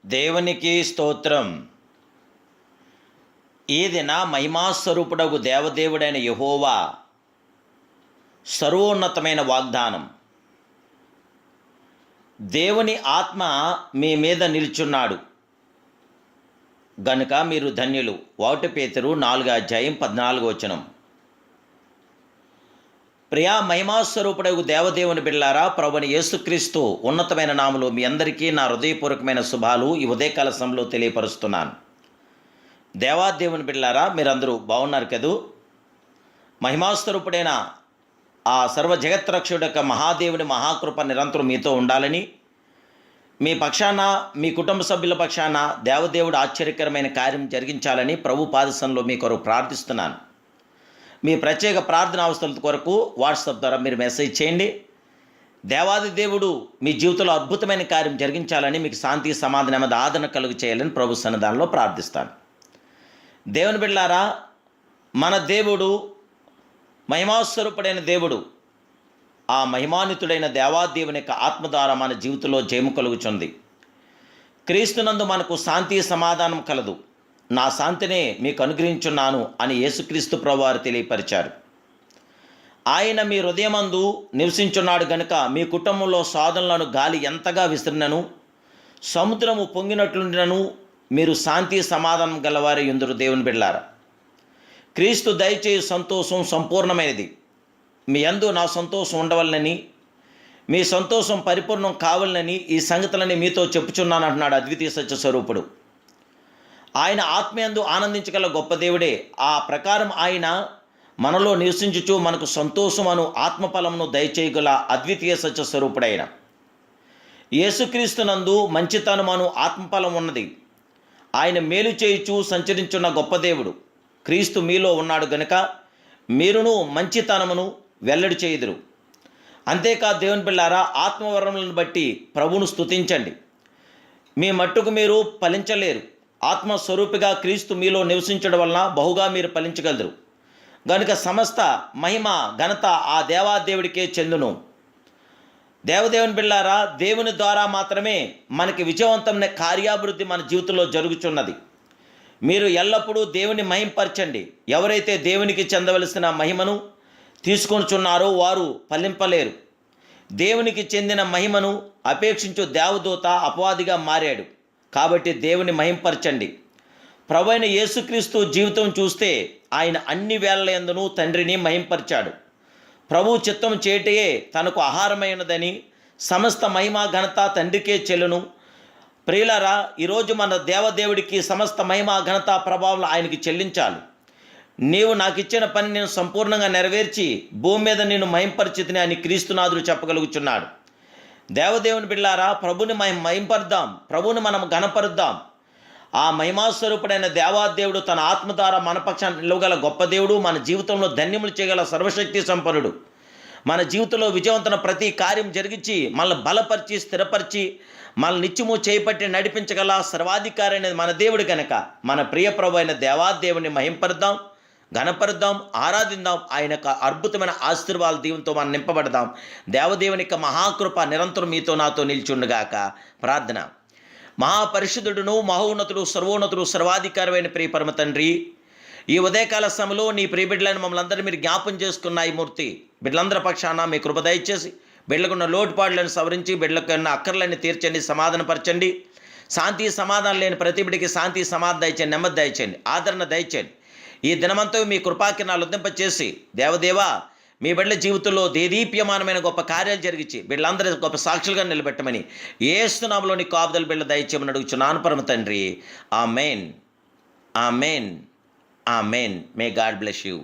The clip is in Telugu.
దేవునికి స్తోత్రం. ఈ దిన మహిమాస్వరూపుడగు దేవదేవుడైన యెహోవా సర్వోన్నతమైన వాగ్దానం. దేవుని ఆత్మ మీ మీద నిల్చున్నాడు గనుక మీరు ధన్యులు. 1 పేతురు 4:14. ప్రియా మహిమాస్వరూపుడగు దేవదేవుని బిడ్డలారా, ప్రభువైన యేసుక్రీస్తు ఉన్నతమైన నామములో మీ అందరికీ నా హృదయపూర్వకమైన శుభాలు ఈ ఉదయకాల సమయంలో తెలియపరుస్తున్నాను. దేవాదేవుని బిడ్డలారా, మీరందరూ బాగున్నారు కదూ? మహిమాస్వరూపుడైన ఆ సర్వ జగత్రక్షుడు యొక్క మహాదేవుని మహాకృప నిరంతరం మీతో ఉండాలని, మీ పక్షాన మీ కుటుంబ సభ్యుల పక్షాన దేవదేవుడు ఆశ్చర్యకరమైన కార్యం జరిగించాలని ప్రభు పాదసంలో మీ కొరకు ప్రార్థిస్తున్నాను. మీ ప్రత్యేక ప్రార్థన అవసరాల కొరకు వాట్సాప్ ద్వారా మీరు మెసేజ్ చేయండి. దేవాది దేవుడు మీ జీవితంలో అద్భుతమైన కార్యం జరిగించాలని, మీకు శాంతి సమాధానం ఆదరణ కలుగు చేయాలని ప్రభు సన్నిధానంలో ప్రార్థిస్తాను. దేవుని బిడ్డలారా, మన దేవుడు మహిమాస్వరూపుడైన దేవుడు. ఆ మహిమాన్వితుడైన దేవాదేవుని యొక్క ఆత్మ ద్వారా మన జీవితంలో జయము కలుగుచుంది. క్రీస్తునందు మనకు శాంతి సమాధానం కలదు. నా శాంతినే మీకు అనుగ్రహించున్నాను అని యేసుక్రీస్తు ప్రభువారు తెలియపరిచారు. ఆయన మీ హృదయమందు నివసించున్నాడు గనుక మీ కుటుంబంలో శోధనలను గాలి ఎంతగా విసిరినను, సముద్రము పొంగినట్లుండినను మీరు శాంతి సమాధానం గలవారి యుందురు. దేవుని బిడ్డలారా, క్రీస్తు దయచేయు సంతోషం సంపూర్ణమైనది. మీ యందు నా సంతోషం ఉండవలనని, మీ సంతోషం పరిపూర్ణం కావాలని ఈ సంగతులని మీతో చెప్పుచున్నాను అంటున్నాడు అద్వితీయ సత్య స్వరూపుడు. ఆయన ఆత్మయందు ఆనందించగల గొప్ప దేవుడే. ఆ ప్రకారం ఆయన మనలో నివసించుచు మనకు సంతోషమును ఆత్మఫలమును దయచేయగల అద్వితీయ సత్య స్వరూపుడైన యేసుక్రీస్తునందు మంచితనమును ఆత్మఫలం ఉన్నది. ఆయన మేలు చేయుచు సంచరించున్న గొప్ప దేవుడు. క్రీస్తు మీలో ఉన్నాడు గనుక మీరును మంచితనమును వెల్లడి చేయుదురు. అంతేకాదు దేవుని బిడ్డలారా, ఆత్మవరములను బట్టి ప్రభువును స్తుతించండి. మీ మట్టుకు మీరు ఫలించలేరు. ఆత్మస్వరూపిగా క్రీస్తు మీలో నివసించడం వలన బహుగా మీరు ఫలించగలరు. గనుక సమస్త మహిమ ఘనత ఆ దేవాదేవుడికే చెందును. దేవదేవుని బిడ్డలారా, దేవుని ద్వారా మాత్రమే మనకి విజయవంతమైన కార్యాభివృద్ధి మన జీవితంలో జరుగుతున్నది. మీరు ఎల్లప్పుడూ దేవుని మహింపరచండి. ఎవరైతే దేవునికి చెందవలసిన మహిమను తీసుకొనిచున్నారో వారు ఫలింపలేరు. దేవునికి చెందిన మహిమను అపేక్షించు దేవదూత అపవాదిగా మారాడు. కాబట్టి దేవుని మహింపరచండి. ప్రభువైన యేసుక్రీస్తు జీవితం చూస్తే ఆయన అన్ని వేళలందునూ తండ్రిని మహింపరిచాడు. ప్రభు చిత్తం చేటయే తనకు ఆహారమైనదని, సమస్త మహిమ ఘనత తండ్రికే చెల్లును. ప్రియులారా, ఈరోజు మన దేవదేవుడికి సమస్త మహిమ ఘనత ప్రభావం ఆయనకి చెల్లించాలి. నీవు నాకు ఇచ్చిన పని నేను సంపూర్ణంగా నెరవేర్చి భూమి మీద నేను మహింపరిచితిని అని క్రీస్తునాథుడు చెప్పగలుగుచున్నాడు. దేవదేవుని బిడ్డలారా, ప్రభుని మహింపరుద్దాం, ప్రభుని మనం ఘనపరుద్దాం. ఆ మహిమాస్వరూపుడైన దేవాదేవుడు తన ఆత్మ ద్వారా మన పక్షాన్ని నిలవగల గొప్ప దేవుడు. మన జీవితంలో ధన్యములు చేయగల సర్వశక్తి సంపన్నుడు. మన జీవితంలో విజయవంతమైన ప్రతి కార్యం జరిగించి మనల్ని బలపరిచి స్థిరపరిచి మనల్ని నిత్యము చేపట్టి నడిపించగల సర్వాధికారి అనేది మన దేవుడు కనుక మన ప్రియ ప్రభు అయిన దేవాదేవుని మహింపరుద్దాం, ఘనపరుద్దాం, ఆరాధిద్దాం. ఆయన యొక్క అద్భుతమైన ఆశీర్వాద దీవెనతో మనం నింపబడదాం. దేవదేవుని యొక్క మహాకృప నిరంతరం మీతో నాతో నిల్చుండుగాక. ప్రార్థన. మహాపరిశుద్ధుడును మహోన్నతుడు సర్వోన్నతుడు సర్వాధికారమైన ప్రియ పరమ తండ్రి, ఈ ఉదయకాల సమయంలో నీ ప్రియ బిడ్డలను మమ్మల్ని అందరూ మీరు జ్ఞాపం చేసుకున్న ఈ మూర్తి బిడ్డలందరి పక్షాన మీ కృప దయచేసి బిడ్డలకున్న లోటుపాట్లను సవరించి బిడ్డలకున్న అక్కర్లని తీర్చండి, సమాధానపరచండి. శాంతి సమాధానం లేని ప్రతి బిడ్డకి శాంతి సమాధానం దయచేయండి, నెమ్మది దయచేయండి, ఆదరణ దయచేయండి. ఈ దినమంతా మీ కృపాకిరణాలు ఉద్దింపచేసి దేవదేవా మీ బిడ్డల జీవితంలో దేదీప్యమానమైన గొప్ప కార్యాలు జరిగించి బిడ్డలందరూ గొప్ప సాక్షులుగా నిలబెట్టమని యేసు నామములో కాపుదల బిడ్డల దయచేయమని అడుగుచున్నాను పరమ తండ్రి. Amen, amen, amen. May God bless you.